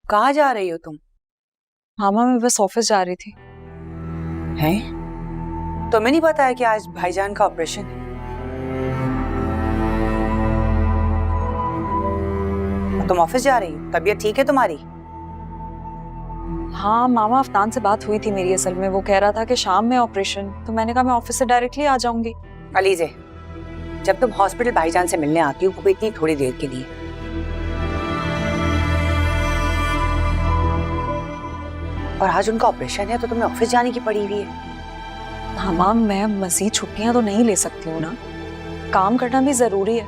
कहाँ जा रही हो तुम? मामा मैं बस ऑफिस जा रही थी। हैं? तुम्हें नहीं पता है कि आज भाईजान का ऑपरेशन है? तुम ऑफिस जा रही हो? तबीयत ठीक है तुम्हारी? हाँ मामा, अफनान से बात हुई थी मेरी असल में। वो कह रहा था कि शाम में ऑपरेशन, तो मैंने कहा मैं ऑफिस से डायरेक्टली आ जाऊंगी। अलीजे, जब तुम हॉस्पिटल भाईजान से मिलने आती हो वो भी इतनी थोड़ी देर के लिए, और आज उनका ऑपरेशन है तो तुम्हें ऑफिस जाने की पड़ी हुई है। मामा मैं मजीद छुट्टियां तो नहीं ले सकती हूँ ना, काम करना भी जरूरी है।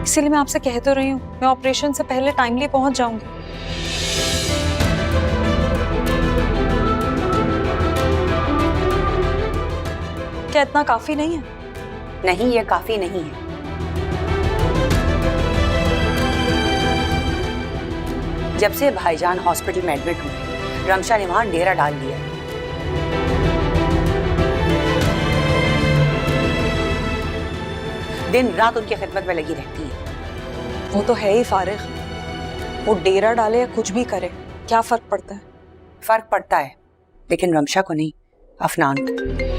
इसीलिए मैं आपसे कह तो रही हूँ, मैं ऑपरेशन से पहले टाइमली पहुंच जाऊंगी। क्या इतना काफी नहीं है? नहीं, ये काफी नहीं है। जब से भाईजान हॉस्पिटल में एडमिट हुए, रमशा ने वहां डेरा डाल दिया। दिन रात उनकी खिदमत में लगी रहती है। वो तो है ही फारिग, वो डेरा डाले या कुछ भी करे, क्या फर्क पड़ता है? फर्क पड़ता है, लेकिन रमशा को नहीं, अफनान को।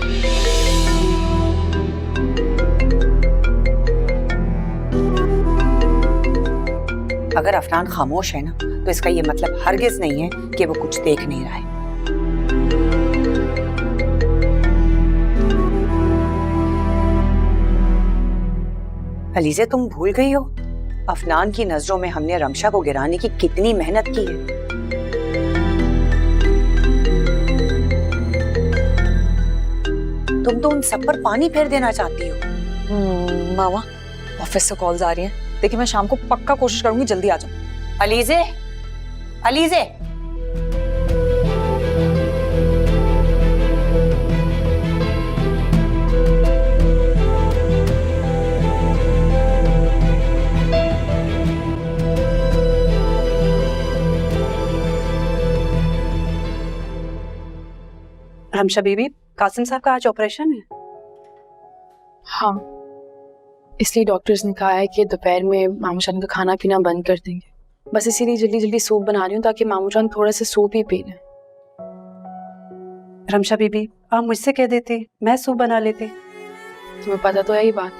अगर अफनान खामोश है ना, तो इसका ये मतलब हरगिज नहीं है कि वो कुछ देख नहीं रहा है। अलीजे, तुम भूल गई हो अफनान की नजरों में हमने रमशा को गिराने की कितनी मेहनत की है। तुम तो उन सब पर पानी फेर देना चाहती हो। मामा ऑफिस से कॉल्स आ रही हैं, देखिए मैं शाम को पक्का कोशिश करूंगी जल्दी आ जाऊं। अलीजे, अलीजे, रमशा बीबी, कासिम साहब का आज ऑपरेशन है। हाँ, इसलिए डॉक्टर्स ने कहा है कि दोपहर में मामू जान का खाना पीना बंद कर देंगे। बस इसीलिए जल्दी जल्दी सूप बना रही हूँ ताकि मामू जान थोड़ा सा सूप ही पी लें। रमशा बीबी, आप मुझसे कह देते, मैं सूप बना लेते। तुम्हें पता तो है ही बात,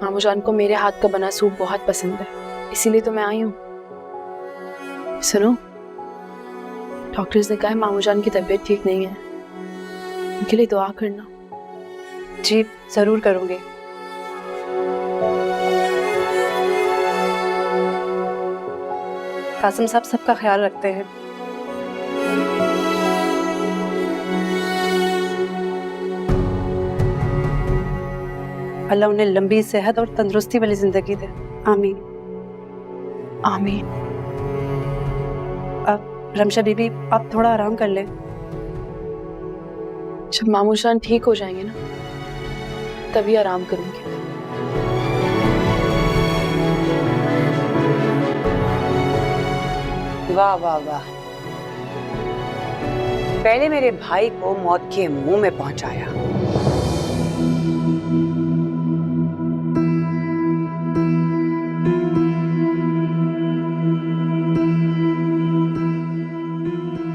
मामू जान को मेरे हाथ का बना सूप बहुत पसंद है, इसीलिए तो मैं आई हूँ। सुनो, डॉक्टर्स ने कहा है मामू जान की तबीयत ठीक नहीं है, उनके लिए दुआ करना। जी जरूर करूंगी। कासिम साहब सबका ख्याल रखते हैं। अल्लाह उन्हें लंबी सेहत और तंदुरुस्ती वाली जिंदगी दे। आमीन आमीन। अब रमशा बीबी, आप थोड़ा आराम कर लें। जब मामू जान ठीक हो जाएंगे ना, तभी आराम करूंगी। वाह वाह वाह, पहले मेरे भाई को मौत के मुंह में पहुंचाया,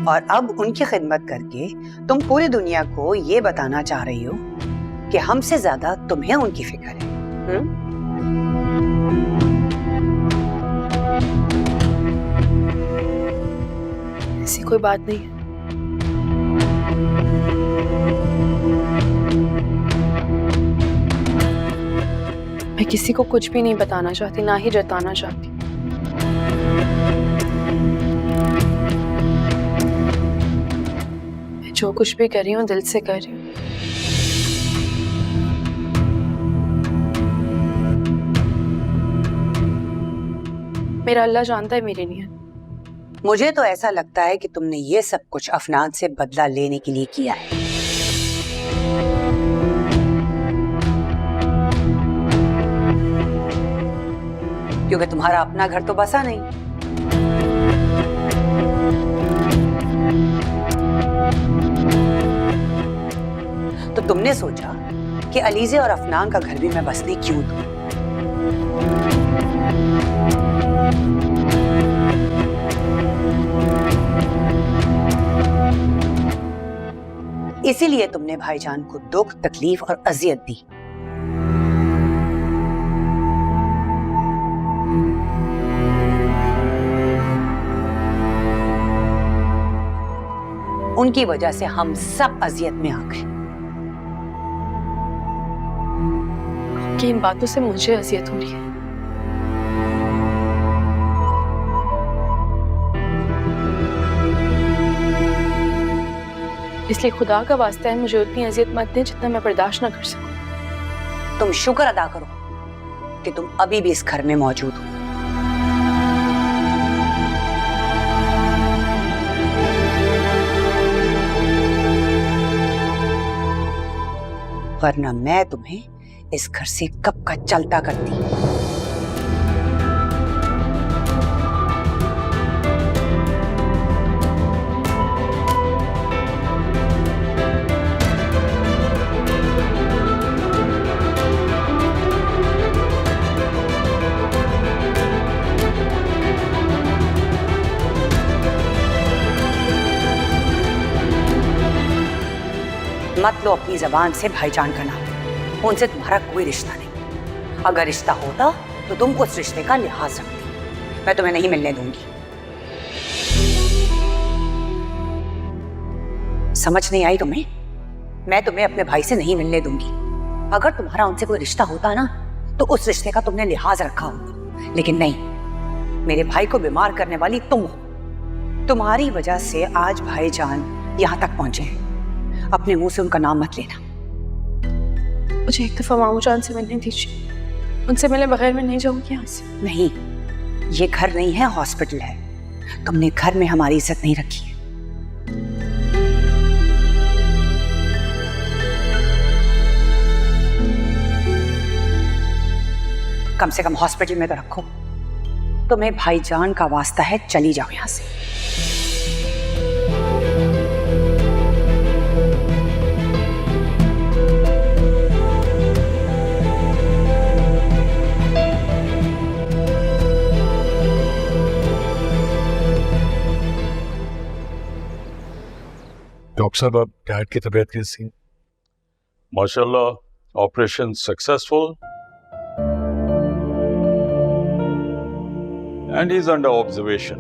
और अब उनकी खिदमत करके तुम पूरी दुनिया को ये बताना चाह रही हो कि हमसे ज्यादा तुम्हें उनकी फिक्र है। ऐसी कोई बात नहीं है। मैं किसी को कुछ भी नहीं बताना चाहती, ना ही जताना चाहती। मैं जो कुछ भी कर रही हूँ दिल से कर रही हूँ। मेरा अल्लाह जानता है मेरी नियत। मुझे तो ऐसा लगता है कि तुमने ये सब कुछ अफनान से बदला लेने के लिए किया है। क्योंकि तुम्हारा अपना घर तो बसा नहीं। तो तुमने सोचा कि अलीजे और अफनान का घर भी मैं बसने क्यों दूं? इसीलिए तुमने भाईजान को दुख, तकलीफ और अजियत दी। उनकी वजह से हम सब अजियत में आ गए। कि इन बातों से मुझे अजियत हो रही है। इसलिए खुदा का वास्ता है, मुझे उतनी अजियत मत दें जितना मैं बर्दाश्त ना कर सकूं। तुम शुक्र अदा करो कि तुम अभी भी इस घर में मौजूद हो। वरना मैं तुम्हें इस घर से कब का चलता करती। मत लो अपनी जबान से भाईजान का नाम, उनसे तुम्हारा कोई रिश्ता नहीं। अगर रिश्ता होता तो तुम उस रिश्ते का लिहाज रखती। मैं तुम्हें नहीं मिलने दूंगी। समझ नहीं आई तुम्हें? मैं तुम्हें अपने भाई से नहीं मिलने दूंगी। अगर तुम्हारा उनसे कोई रिश्ता होता ना तो उस रिश्ते का तुमने लिहाज रखा होता, लेकिन नहीं। मेरे भाई को बीमार करने वाली तुम हो। तुम्हारी वजह से आज भाईजान यहां तक पहुंचे हैं। अपने मुंह से उनका नाम मत लेना। मुझे एक दफा मामू जान से मिलने दीजिए, उनसे मिले बगैर मैं नहीं जाऊंगी यहाँ से। नहीं, ये घर नहीं है, हॉस्पिटल है। तुमने घर में हमारी इज्जत नहीं रखी है। कम से कम हॉस्पिटल में तो रखो। तुम्हें भाईजान का वास्ता है, चली जाओ यहां से। डॉक्टर साहब, आप डैड की तबीयत कैसी है? माशाल्लाह, operation successful and is under observation.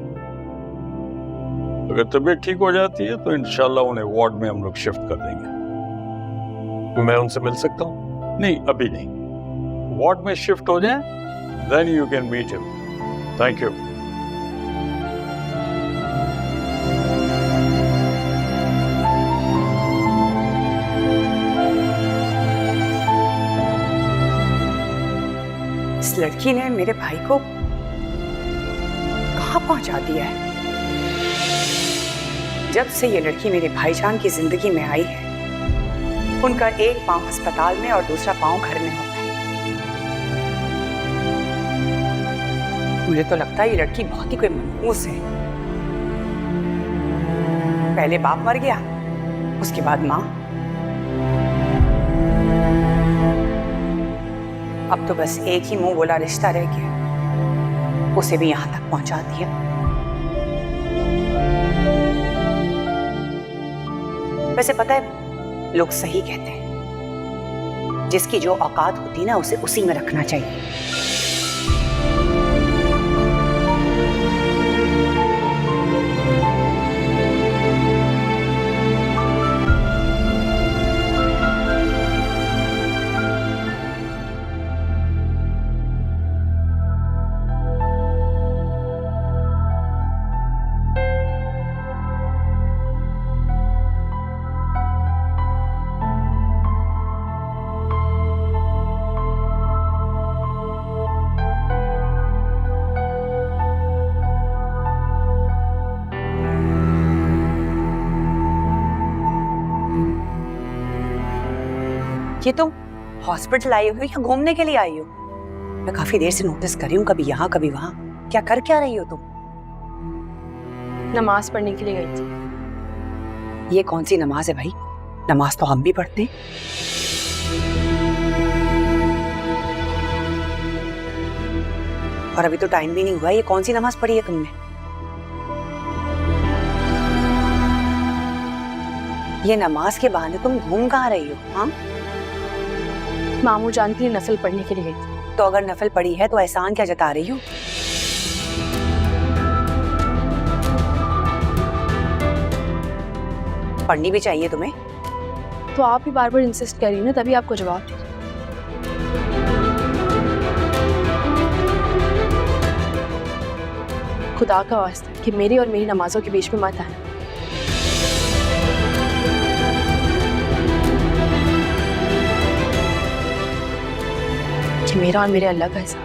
अगर तबीयत ठीक हो जाती है तो इंशाल्लाह उन्हें वार्ड में हम लोग शिफ्ट कर देंगे। मैं उनसे मिल सकता हूँ? नहीं, अभी नहीं। वार्ड में शिफ्ट हो जाए then you can meet him. Thank you. इस लड़की ने मेरे भाई को कहां पहुंचा दिया है। जब से ये लड़की मेरे भाईजान की जिंदगी में आई है, उनका एक पांव अस्पताल में और दूसरा पांव घर में होता है। मुझे तो लगता है ये लड़की बहुत ही कोई मनहूस है। पहले बाप मर गया, उसके बाद माँ, अब तो बस एक ही मुंह बोला रिश्ता रह गया, उसे भी यहां तक पहुंचा दिया। वैसे पता है, लोग सही कहते हैं, जिसकी जो औकात होती है ना उसे उसी में रखना चाहिए। ये तुम हॉस्पिटल आई हो या घूमने के लिए आई हो? मैं काफी देर से नोटिस कर रही हूँ, कभी यहाँ कभी वहां। क्या कर क्या रही हो तुम? नमाज पढ़ने के लिए गई थी। ये कौन सी नमाज है भाई? नमाज तो हम भी पढ़ते हैं। और अभी तो टाइम भी नहीं हुआ, ये कौन सी नमाज पढ़ी है तुमने? ये नमाज के बहाने तुम घूम कहाँ रही हो? हाँ, मामू जान के लिए नफल पढ़ने के लिए गई थी। तो अगर नफल पढ़ी है तो एहसान क्या जता रही हो? पढ़नी भी चाहिए तुम्हें। तो आप ही बार बार इंसिस्ट कर रही हो ना, तभी आपको जवाब दे। खुदा का वास्ता कि मेरी और मेरी नमाजों के बीच में मत आना। कि मेरा और मेरे अल्लाह का हिसाब।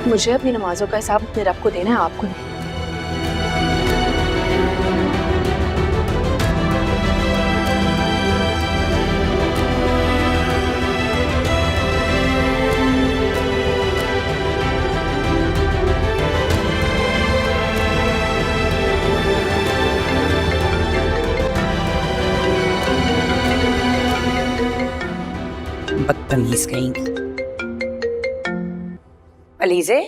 मुझे अपनी नमाजों का हिसाब अपने रब को देना है, आपको नहीं। बदतमीज कहीं। अलीजे,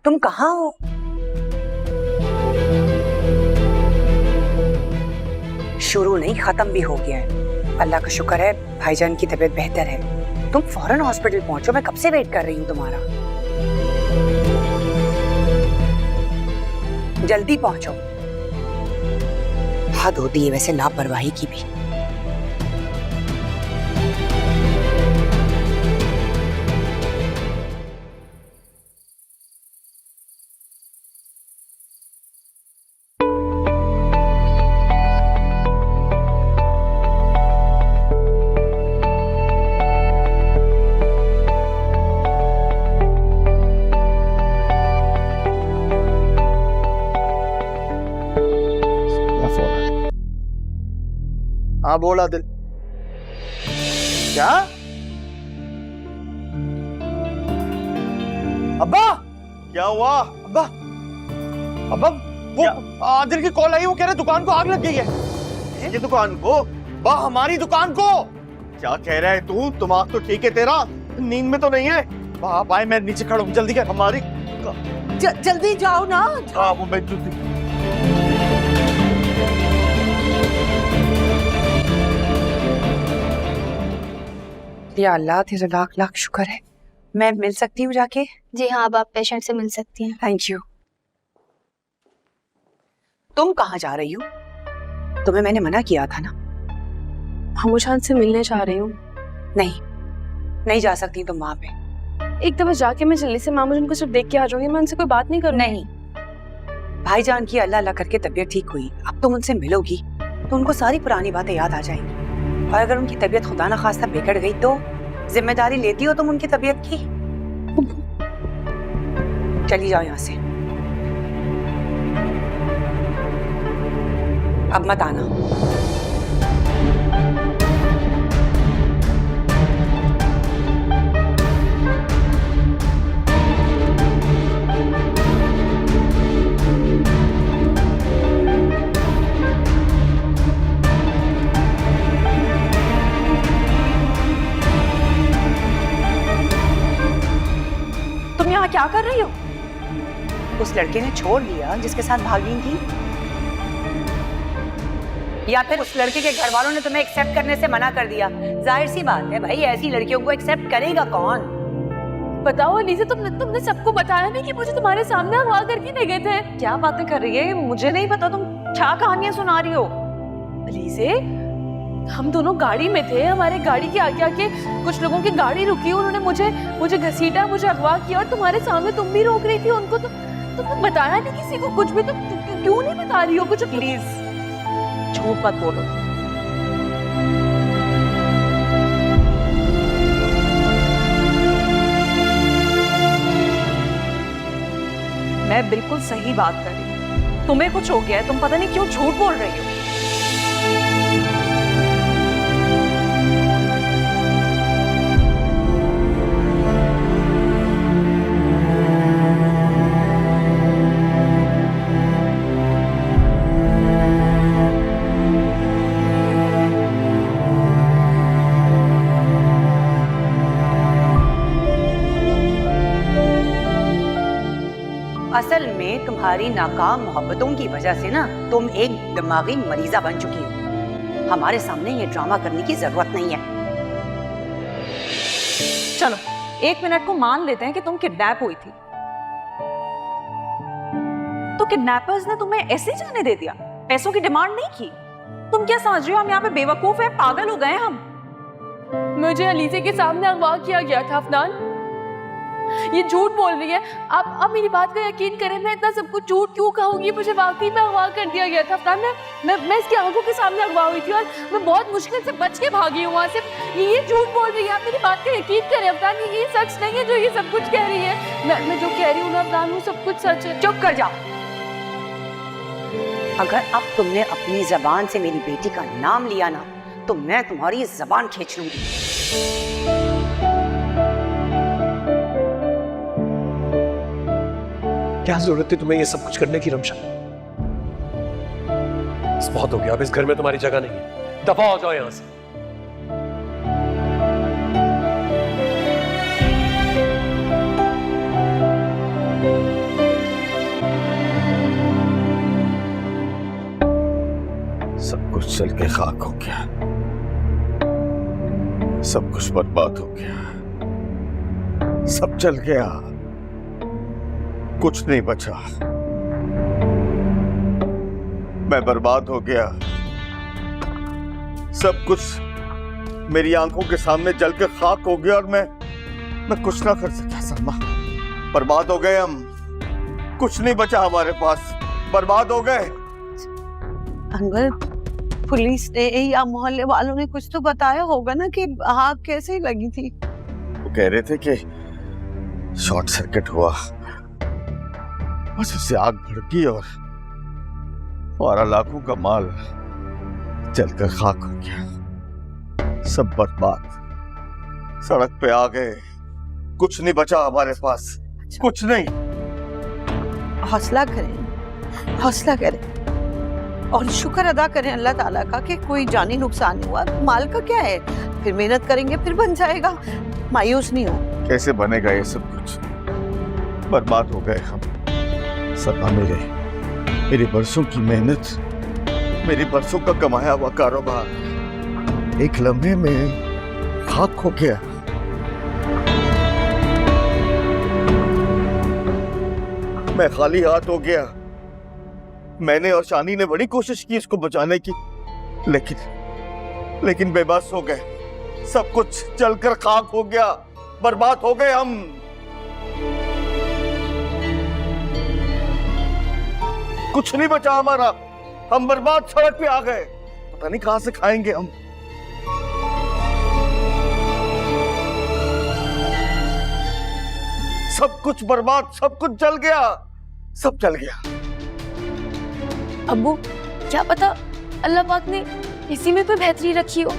तुम कहाँ हो? शुरू नहीं, खत्म भी हो गया है। अल्लाह का शुक्र है भाईजान की तबीयत बेहतर है। तुम फौरन हॉस्पिटल पहुंचो, मैं कब से वेट कर रही हूँ तुम्हारा। जल्दी पहुंचो। हद होती है वैसे लापरवाही की भी। हाँ बोल आदिल। क्या? अब्बा क्या हुआ? अब्बा अब्बा वो आदिल की कॉल आई, वो कह रहे दुकान को आग लग गई है। ये दुकान को? बा हमारी दुकान को? क्या कह रहा है तू? दिमाग तो ठीक है तेरा, नींद में तो नहीं है? बा भाई मैं नीचे खड़ा हूँ, जल्दी कर। हमारी जल्दी जाओ ना। हाँ वो मैं जल्दी। या अल्लाह तेरा लाख लाख शुक्र है। मैं मिल सकती हूँ जाके? जी हाँ, अब आप पेशेंट से मिल सकती हैं। Thank you. तुम कहाँ जा रही हो? तुम्हें मैंने मना किया था ना। मामू जान से मिलने जा रही हूँ। नहीं जा सकती तुम वहां पे। एक दफा जाके मैं जल्दी से मामू जान को सिर्फ देख के आ जाऊंगी, मैं उनसे कोई बात नहीं करूँगी। नहीं, भाईजान की अल्लाह अल्लाह करके तबीयत ठीक हुई, अब तुम उनसे मिलोगी तो उनको सारी पुरानी बातें याद आ जाएंगी। और अगर उनकी तबीयत खुदा ना खास्ता बिगड़ गई तो जिम्मेदारी लेती हो तुम उनकी तबीयत की? चली जाओ यहाँ से, अब मत आना। तुम यहाँ क्या कर रही हो? उस लड़के ने छोड़ दिया जिसके साथ भागी थी, या फिर उस लड़के के घर वालों ने तुम्हें एक्सेप्ट करने से मना कर दिया? जाहिर सी बात है भाई, ऐसी लड़कियों को एक्सेप्ट करेगा कौन? बताओ अलीज़ा, तुमने सबको बताया नहीं कि मुझे तुम्हारे सामने अगवा करके ले गए थे? क्या बातें कर रही है? मुझे नहीं पता, तुम क्या कहानियां सुना रही हो? अलीज़े, हम दोनों गाड़ी में थे, हमारे गाड़ी के आगे आके कुछ लोगों की गाड़ी रुकी, उन्होंने मुझे घसीटा, मुझे अगवा किया, और तुम्हारे सामने तुम भी रोक रही थी उनको। तो तुमने बताया नहीं किसी को कुछ भी? तुम क्यों नहीं बता रही हो कुछ? प्लीज झूठ मत बोलो। मैं बिल्कुल सही बात कर रही हूँ। तुम्हें कुछ हो गया है, तुम पता नहीं क्यों झूठ बोल रही हो। तुम्हारी नाकाम मोहब्बतों की वजह से ना तुम एक दिमागी मरीजा बन चुकी हो। हमारे सामने ये ड्रामा करने की जरूरत नहीं है। चलो 1 मिनट को मान लेते हैं कि तुम किडनैप हुई थी, तो किडनैपर्स ने तुम्हें ऐसे जाने दे दिया? पैसों की डिमांड नहीं की? तुम क्या समझ रही हो हम यहाँ पे बेवकूफ हैं, पागल हो गए हैं हम? मुझे अलीसे के सामने अगवा किया गया था अफनान। ये झूठ बोल रही है। आप मेरी बात का यकीन करें, मैं इतना सब कुछ झूठ क्यों कहूंगी? मुझे वाकई में अगवा कर दिया गया था अफनान। मैं इसकी आंखों के सामने अगवा हुई थी और मैं बहुत मुश्किल से बच के भागी हूँ वहां से। ये झूठ बोल रही है, आप मेरी बात का यकीन करें अफनान। ये सच नहीं है जो ये सब कुछ कह रही है। मैं जो कह रही हूँ ना अफनान, वो सब कुछ सच है। चुप कर जाओ। अगर अब तुमने अपनी जबान से मेरी बेटी का नाम लिया ना तो मैं तुम्हारी जबान खींच लूंगी। क्या जरूरत थी तुम्हें ये सब कुछ करने की रमशा? बस बहुत हो गया, अब इस घर में तुम्हारी जगह नहीं है। दफा हो जाओ यहां से। सब कुछ चल के खाक हो गया, सब कुछ बर्बाद हो गया, सब चल गया, कुछ नहीं बचा। मैं बर्बाद हो गया, सब कुछ मेरी आंखों के सामने जल के खाक हो गया और मैं कुछ ना कर सका। सलमा, बर्बाद हो गए हम, कुछ नहीं बचा हमारे पास, बर्बाद हो गए। अंकल, पुलिस ने या मोहल्ले वालों ने कुछ तो बताया होगा ना कि आग कैसे लगी थी? वो कह रहे थे कि शॉर्ट सर्किट हुआ, बस उससे आग भड़की और लाखों का माल जलकर खाक हो गया। सब बर्बाद, सड़क पे आ गए, कुछ नहीं बचा हमारे पास, कुछ नहीं। हौसला करें, हौसला करें और शुक्र अदा करें अल्लाह ताला का कि कोई जानी नुकसान नहीं हुआ। माल का क्या है, फिर मेहनत करेंगे फिर बन जाएगा, मायूस नहीं हो। कैसे बनेगा ये सब कुछ? बर्बाद हो गए हम। सपा मेरी बरसों की मेहनत, मेरी बरसों का कमाया हुआ कारोबार एक लम्हे में खाक हो गया। मैं खाली हाथ हो गया। मैंने और शानी ने बड़ी कोशिश की इसको बचाने की, लेकिन बेबस हो गए। सब कुछ जलकर खाक हो गया, बर्बाद हो गए हम। कुछ नहीं बचा हमारा, हम बर्बाद सड़क पे आ गए, पता नहीं कहां से खाएंगे हम। सब कुछ बर्बाद, सब कुछ जल गया, सब जल गया। अब्बू, क्या पता अल्लाह पाक ने इसी में कोई बेहतरी रखी हो।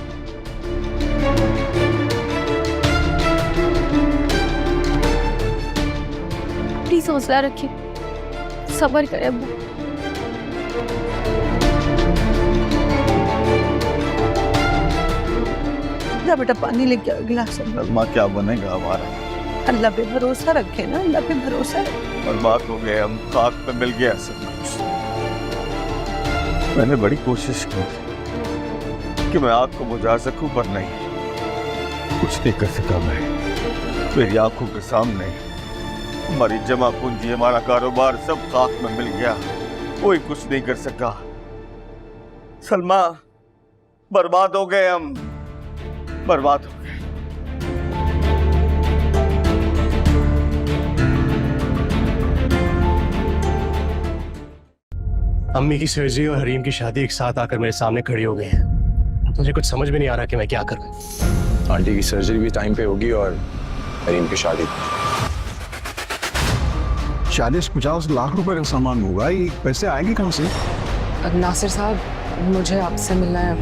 प्लीज हौसला रखिए, सब्र करें अब्बू। जा बेटा, पानी लेके आओ गिलास। सलमा, क्या बनेगा हमारा? अल्लाह पे भरोसा रखे ना, अल्लाह पे भरोसा रखे। बर्बाद हो गए हम, खाक पे मिल गया सब कुछ। मैंने बड़ी कोशिश की कि मैं आग को बुझा सकूं, पर नहीं, कुछ नहीं कर सका मैं। मेरी आंखों के सामने हमारी जमा पूंजी, हमारा कारोबार सब खाक में मिल गया, कोई कुछ नहीं कर सका। सलमा, बर्बाद हो गए हम, बर्बाद हो गए। अम्मी की सर्जरी और हरीम की शादी एक साथ आकर मेरे सामने खड़ी हो गई है। मुझे कुछ समझ में नहीं आ रहा कि मैं क्या करूं। आंटी की सर्जरी भी टाइम पे होगी और हरीम की शादी। 40-50 लाख रुपए का सामान होगा, ये पैसे आएंगे कहां से? नासिर साहब, मुझे आपसे मिलना है।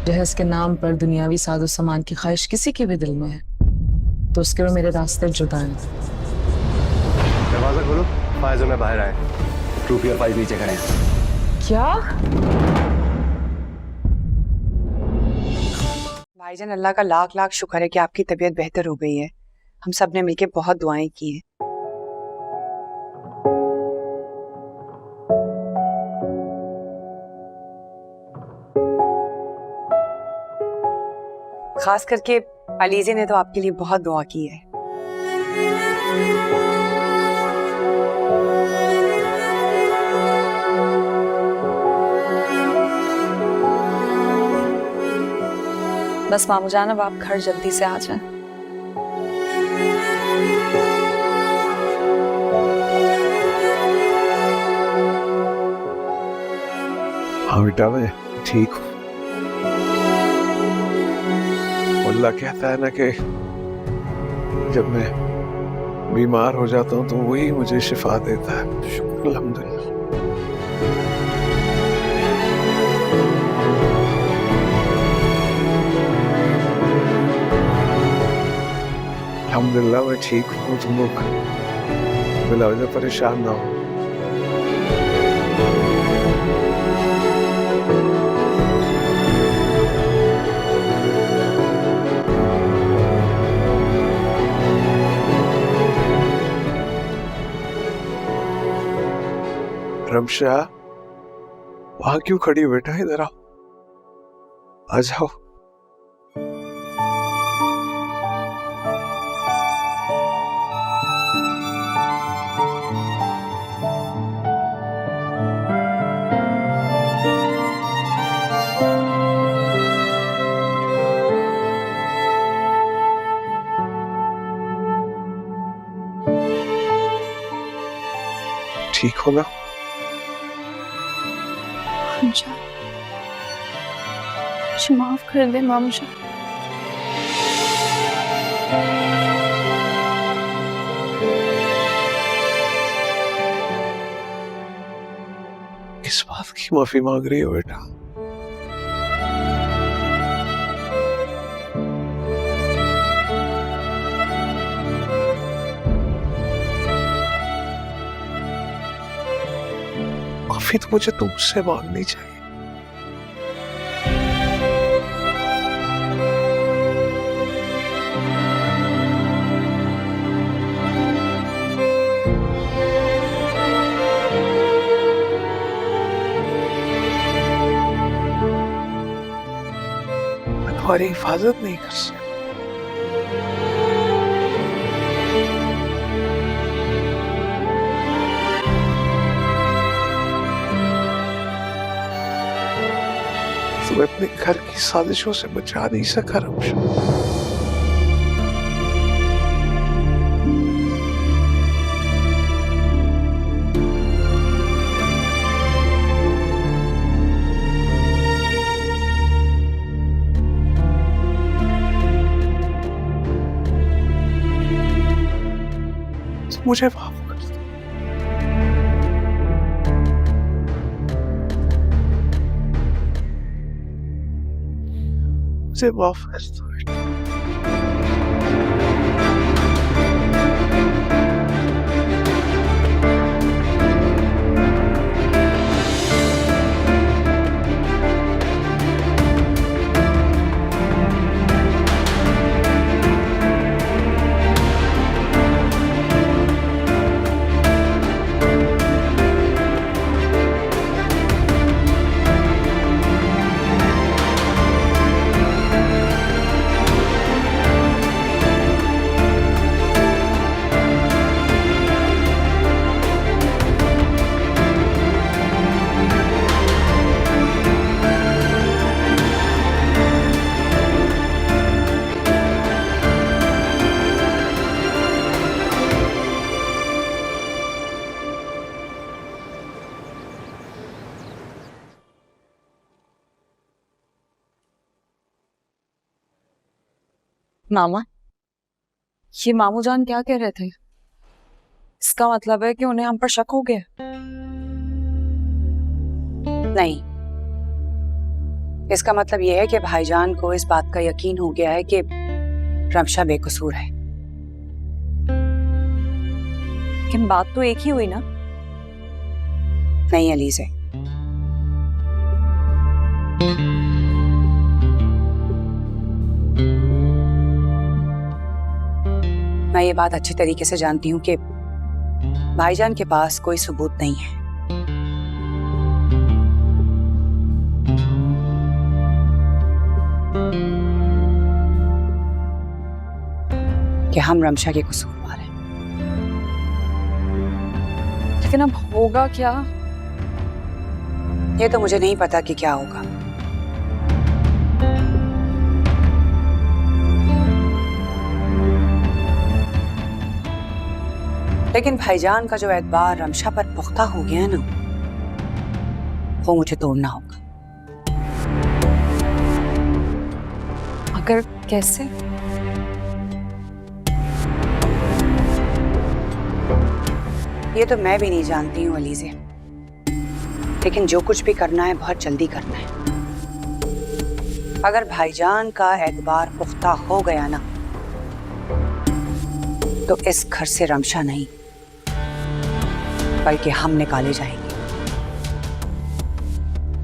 जहेज के नाम पर दुनियावी साजो सामान की ख्वाहिश किसी के भी दिल में है तो उसके लिए मेरे रास्ते जुदा हैं। दरवाजा खोलो, फायज में बाहर आए। रूपिया फाइल नीचे करें। क्या? भाईजान, अल्लाह का लाख लाख शुक्र है कि आपकी तबीयत बेहतर हो गई है। हम सब ने मिलकर बहुत दुआएं की हैं। खास करके अलीजे ने तो आपके लिए बहुत दुआ की है। बस मामू जान अब आप घर जल्दी से आ जाएं। हाँ बेटा मैं ठीक हूँ। अल्लाह कहता है ना कि जब मैं बीमार हो जाता हूँ तो वही मुझे शिफा देता है। शुक्र अल्हम्दुलिल्लाह। अल्हम्दुलिल्लाह मैं ठीक हूँ। तुम लोग बिला वजह परेशान ना हो। रमशा वहां क्यों खड़ी हो बेटा? इधर आओ, आ जाओ। ठीक हो ना? मुझे माफ कर दे मामू जान। किस बात की माफी मांग रही हो बेटा? माफी तो मुझे तुमसे मांगनी चाहिए। मैं तुम्हारी हिफाजत नहीं कर सकता। तुम्हें अपने घर की साजिशों से बचा नहीं सका रमशा। मुझे माफ कर दो। मुझे माफ कर दो बेटा। मामा, ये मामू जान क्या कह रहे थे? इसका मतलब है कि उन्हें हम पर शक हो गया? नहीं, इसका मतलब यह है कि भाईजान को इस बात का यकीन हो गया है कि रमशा बेकसूर है। लेकिन बात तो एक ही हुई ना? नहीं अलीज़े, मैं ये बात अच्छी तरीके से जानती हूँ कि भाईजान के पास कोई सबूत नहीं है। कि हम रमशा के कसूरवार हैं। लेकिन अब होगा क्या? ये तो मुझे नहीं पता कि क्या होगा, लेकिन भाईजान का जो एतबार रमशा पर पुख्ता हो गया है ना, वो मुझे तोड़ना होगा। मगर कैसे? ये तो मैं भी नहीं जानती हूँ अलीज़े, लेकिन जो कुछ भी करना है बहुत जल्दी करना है। अगर भाईजान का एतबार पुख्ता हो गया ना, तो इस घर से रमशा नहीं बल्कि हम निकाले जाएंगे,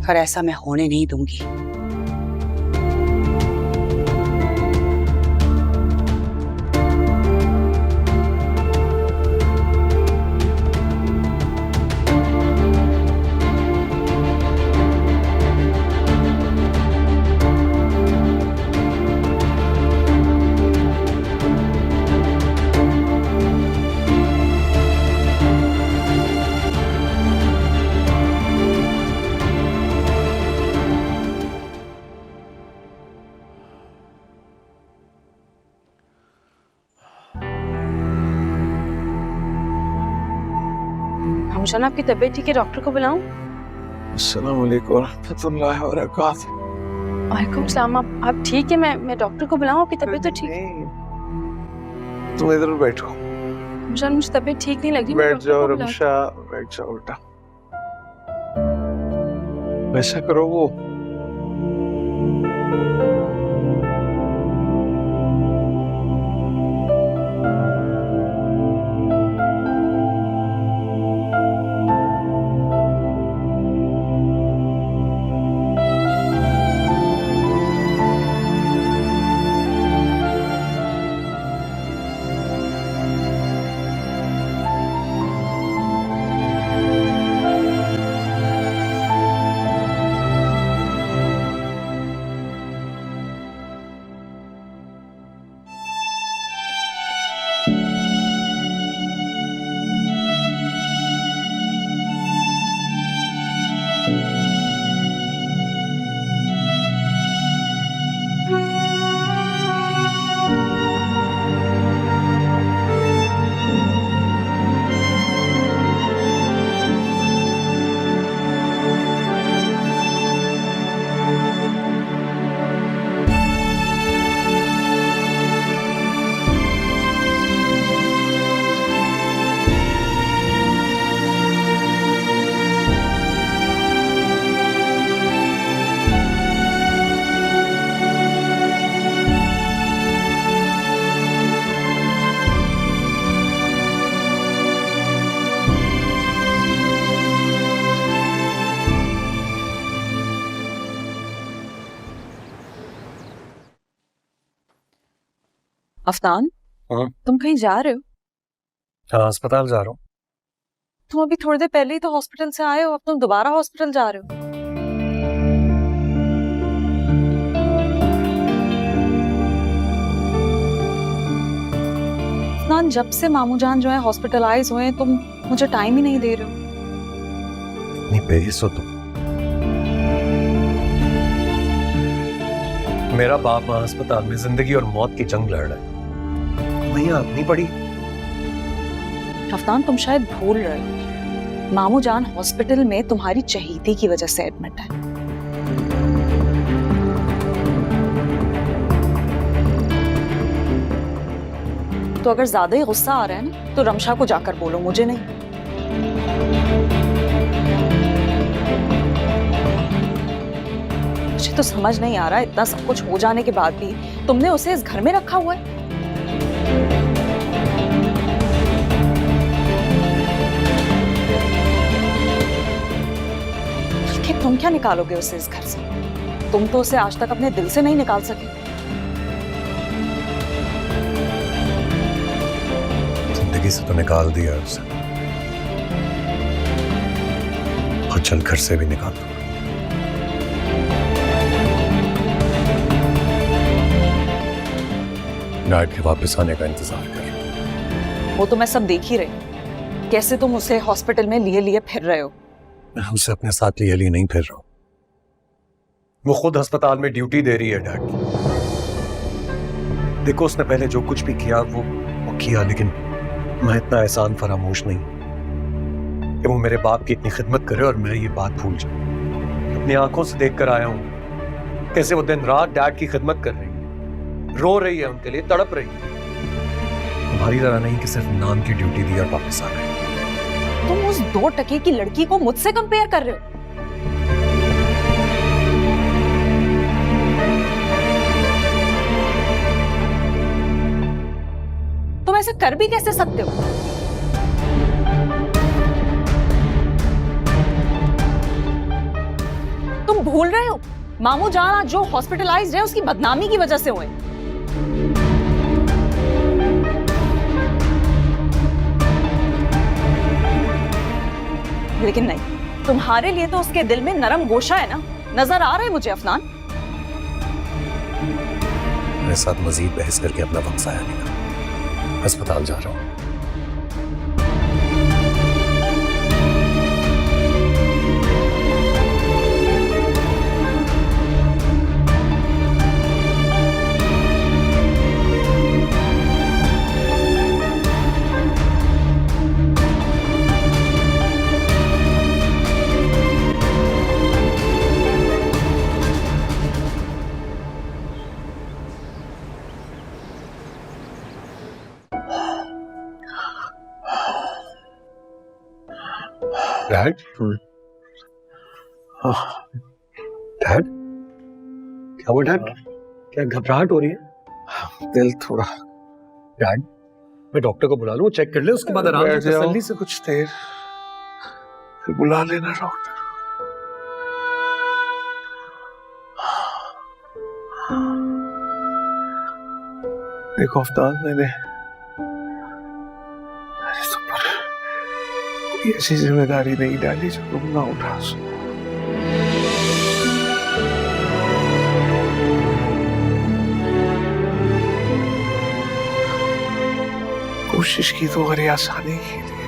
और ऐसा मैं होने नहीं दूंगी। मामूजान, आपकी तबीयत ठीक है? डॉक्टर को बुलाऊं? अस्सलाम वालेकुम रहमतुल्लाहि व बरकातहू। वालेकुम सलाम। आप ठीक है? मैं डॉक्टर को बुलाऊं? आपकी तबीयत तो ठीक है? तुम इधर बैठो। मामूजान, मुझे तबीयत ठीक नहीं लग रही। बैठ जाओ रमशा, बैठ जाओ बेटा। वैसा करो, वो अफनान, हाँ? तुम कहीं जा रहे हो? हाँ, अस्पताल जा रहा हूँ। तुम अभी थोड़ी देर पहले ही तो हॉस्पिटल से आए हो, अब तुम दोबारा हॉस्पिटल जा रहे हो? अफनान, जब से मामूजान जो है हॉस्पिटलाइज हुए तुम मुझे टाइम ही नहीं दे रहे हो। इतनी बेहिस हो तुम। मेरा बाप वहाँ अस्पताल में जिंदगी और मौत की जंग लड़ रहा है, तुम्हें यहाँ अपनी पड़ी। अफनान, तुम शायद भूल रहे हो, मामूजान हॉस्पिटल में तुम्हारी चहीती की वजह से एडमिट है। तो अगर ज्यादा ही गुस्सा आ रहा है ना, तो रमशा को जाकर बोलो, मुझे नहीं। मुझे तो समझ नहीं आ रहा, इतना सब कुछ हो जाने के बाद भी तुमने उसे इस घर में रखा हुआ है। तुम क्या निकालोगे उसे इस घर से? तुम तो उसे आज तक अपने दिल से नहीं निकाल सके। जिंदगी से तो निकाल दिया उसे, और चल घर से भी निकाल दो। डैड के वापस आने का इंतजार कर रहा हूँ। वो तो मैं सब देख ही रही, कैसे तुम उसे हॉस्पिटल में लिए लिए फिर रहे हो। मैं उसे अपने साथ लिए नहीं फिर रहा हूँ। वो खुद अस्पताल में ड्यूटी दे रही है डैड की। देखो, उसने पहले जो कुछ भी किया वो किया, लेकिन मैं इतना एहसान फरामोश नहीं कि वो मेरे बाप की इतनी खिदमत करे और मैं ये बात भूल जाऊं। अपनी आंखों से देख कर आया हूं कैसे वो दिन रात डैड की खिदमत कर रही है, रो रही है, उनके लिए तड़प रही है। तुम्हारी तरह नहीं कि सिर्फ नाम की ड्यूटी दी और वापस आ गई। तुम उस 2 टके की लड़की को मुझसे कंपेयर कर रहे हो? तुम ऐसे कर भी कैसे सकते हो? तुम भूल रहे हो मामू जान आज जो हॉस्पिटलाइज्ड है उसकी बदनामी की वजह से हुए। लेकिन नहीं, तुम्हारे लिए तो उसके दिल में नरम गोशा है ना, नजर आ रहा है मुझे अफनान। मेरे साथ मजीद बहस करके अपना वक्त जाया नहीं करना। अस्पताल जा रहा हूँ। डैड, डैड, क्या हुआ डैड? क्या घबराहट हो रही है? दिल थोड़ा। डैड, मैं डॉक्टर को बुला लूं, चेक कर ले, उसके बाद आराम से तसल्ली से कुछ देर, फिर बुला लेना डॉक्टर। देखो अफ्ताब, मैंने तुम पर कोई ऐसी जिम्मेदारी नहीं डाली जो तुम ना उठा सको। कोशिश की तुम्हारी आसानी के लिए।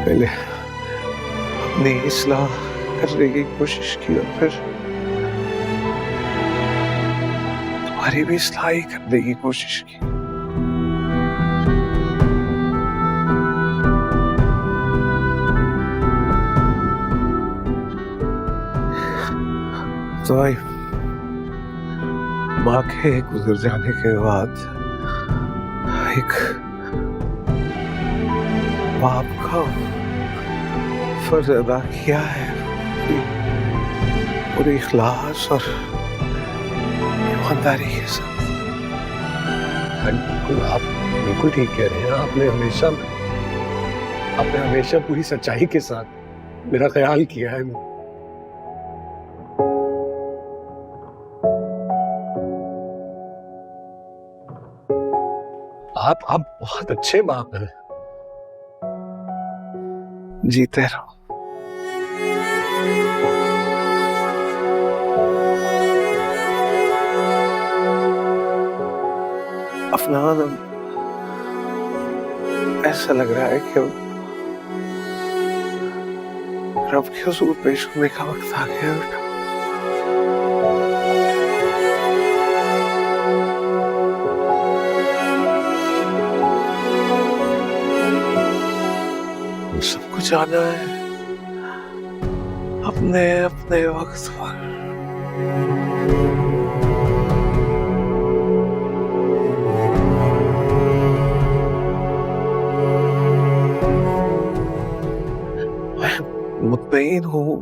पहले अपनी इस्लाह करने की कोशिश की और फिर तुम्हारी भी इस्लाह ही करने की कोशिश की। तो भाई, माँ के गुजर जाने के बाद एक बाप का फर्ज अदा किया है, पूरे इखलास और ईमानदारी के साथ। आप बिल्कुल ठीक कह रहे हैं। आपने हमेशा पूरी सच्चाई के साथ मेरा ख्याल किया है। आप बहुत अच्छे बाप हैं। जीते रहो। अफनान, ऐसा लग रहा है कि रब के हुजूर पेश होने का वक्त आ गया बेटा। सबको जाना है अपने अपने वक्त पर। मैं मुतमईन हूँ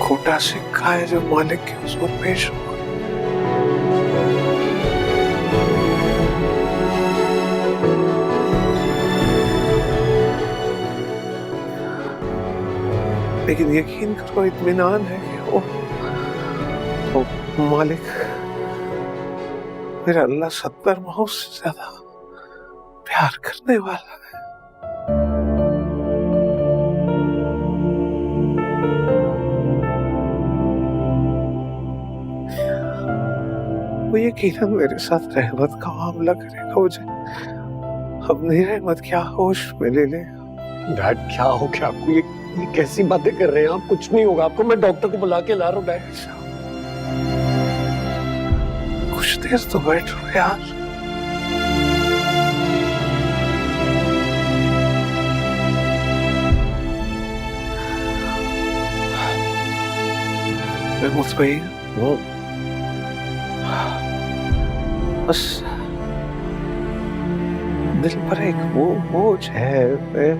खोटा सिक्का है जो मालिक के हुजूर पेश हुआ। लेकिन यकीन करो, इत्मीनान है कि वो मालिक, मेरा अल्लाह 70 माओ से ज्यादा प्यार करने वाला है। वो यकीनन मेरे साथ रहमत का मामला करेगा। मुझे अपनी रहमत क्या होश में ले लेगा। डैड क्या हो गया आपको? ये कैसी बातें कर रहे हैं आप? कुछ नहीं होगा आपको, मैं डॉक्टर को बुला के ला रहा हूँ डैड। कुछ देर तो बैठो यार। मैं मुतमईन हूँ, बस दिल पर एक वो बोझ है। मैं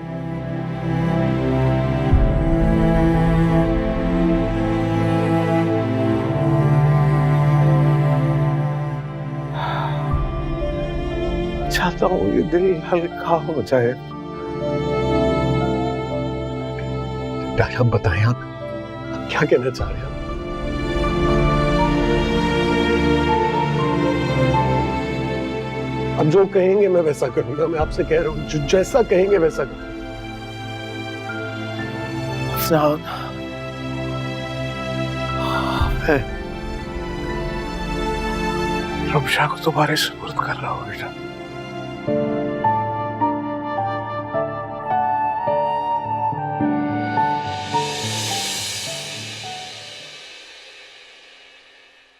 चाहता हूँ ये दिल हल्का हो जाए। डैड आप बताएं, आप क्या कहना चाह रहे हैं? अब जो कहेंगे मैं वैसा करूंगा। मैं आपसे कह रहा हूँ, जैसा कहेंगे वैसा करूंगा। मैं रमशा को तुम्हारे सुपुर्द कर रहा हूँ बेटा।